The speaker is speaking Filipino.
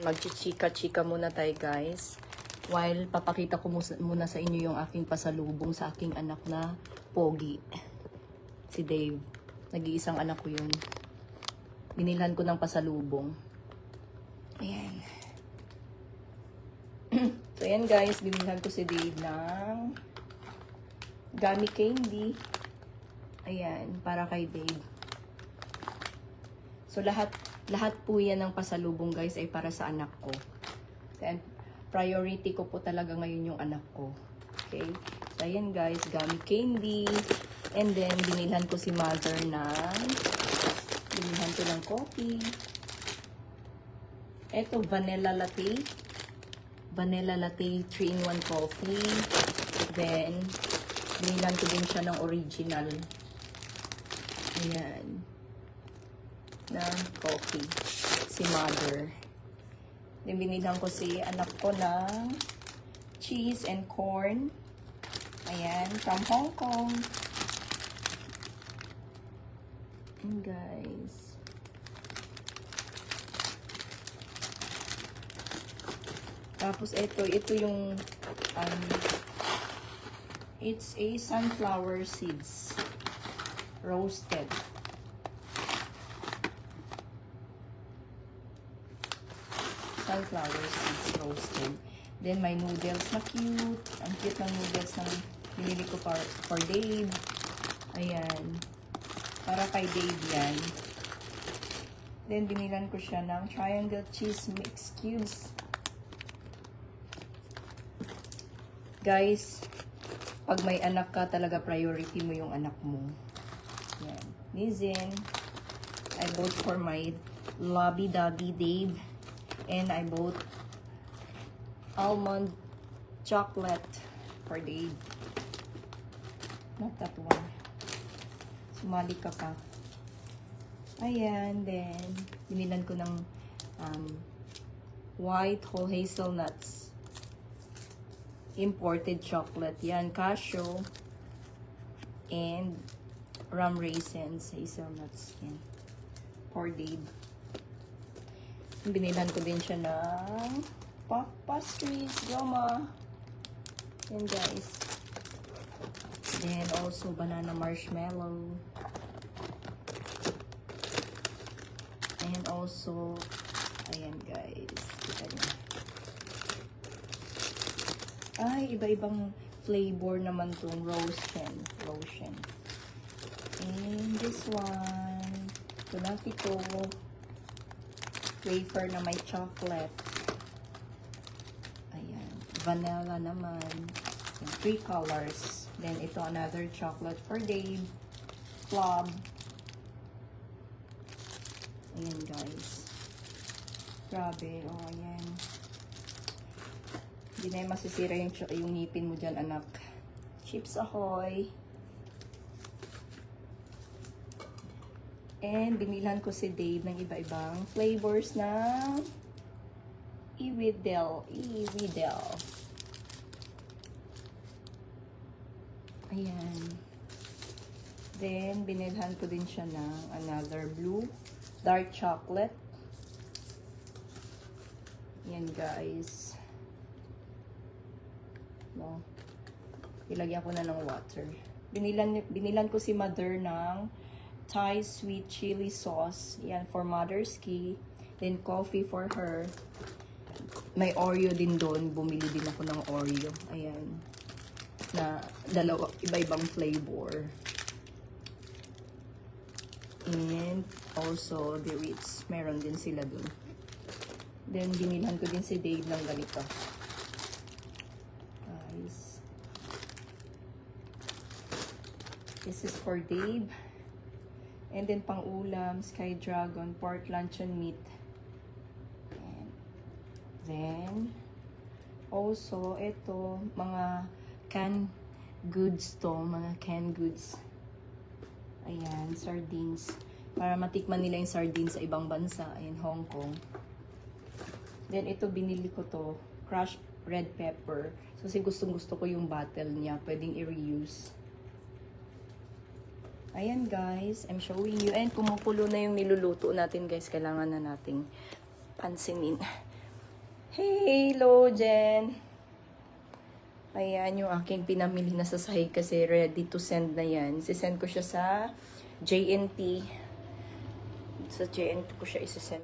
Magchichika-chika muna tayo guys. While papakita ko muna sa inyo yung aking pasalubong sa aking anak na pogi. Si Dave. Nag-iisang anak ko yun. Binilhan ko ng pasalubong. Ayan. So ayan guys, binilhan ko si Dave ng gummy candy. Ayan, para kay Dave. So lahat po yan ng pasalubong guys ay para sa anak ko. And priority ko po talaga ngayon yung anak ko. Okay? So ayan guys, gummy candy. And then binilhan ko si mother binilhan ko ng coffee. Ito, vanilla latte. Vanilla latte 3-in-1 coffee. Then, binilhan ko din siya ng original. Ayan. Na coffee. Si mother. Then, binilhan ko si anak ko ng cheese and corn. Ayan. From Hong Kong. And guys. Tapos ito yung it's a sunflower seeds roasted. Sunflower seeds roasted. Then my noodles na cute. Ang cute ng noodles na binili ko for Dave. Ayan. Para kay Dave yan. Then binilan ko siya ng triangle cheese mix cubes. Guys, pag may anak ka, talaga priority mo yung anak mo. Yan. Nizin. I bought for my lovey-dovey Dave. And I bought almond chocolate for Dave. Not that one. Sumali ka pa. Ayan. Then, binilan ko ng white whole hazelnuts. Imported chocolate. Yan, cashew. And rum raisins. Hazelnuts. Yan. For Dave. Binilhan ko din siya ng puff pastries. Goma. Yan guys. Then also banana marshmallow. And also, ayan guys. Kita niyo. Ay, iba-ibang flavor naman tong lotion. And this one, ito wafer na may chocolate. Ayan, vanilla naman. And 3 colors. Then ito another chocolate for Dave. Club. Ayan guys. Grabe, oh ayan. Hindi na masisira yung ngipin mo dyan, anak. Chips Ahoy. And binilhan ko si Dave ng iba-ibang flavors ng Iwidel. Ayan. Then, binilhan ko din siya ng another blue dark chocolate. Ayan guys. No. Ilagyan ko na ng water. Binilan ko si mother ng Thai sweet chili sauce. Yan for mother's key. Then coffee for her. May Oreo din doon. Bumili din ako ng Oreo. Ayan. Na dalawa, iba-ibang flavor. And also the Ritz. Meron din sila doon. Then binilhan ko din si Dave ng ganito. This is for Dave. And then pang ulam, Sky Dragon, pork luncheon meat. And then also ito mga canned goods to, mga canned goods. Ayan, sardines. Para matikman nila yung sardines sa ibang bansa in Hong Kong. Then ito binili ko to, crushed red pepper. So kasi gustong-gusto ko yung bottle niya, pwedeng i-reuse. Ayan guys, I'm showing you. And kumukulo na yung niluluto natin guys. Kailangan na nating pansinin. Hello, Jen! Ayan yung aking pinamili na sa sahig kasi ready to send na yan. Sisend ko siya sa JNT. Sa JNT ko siya isisend.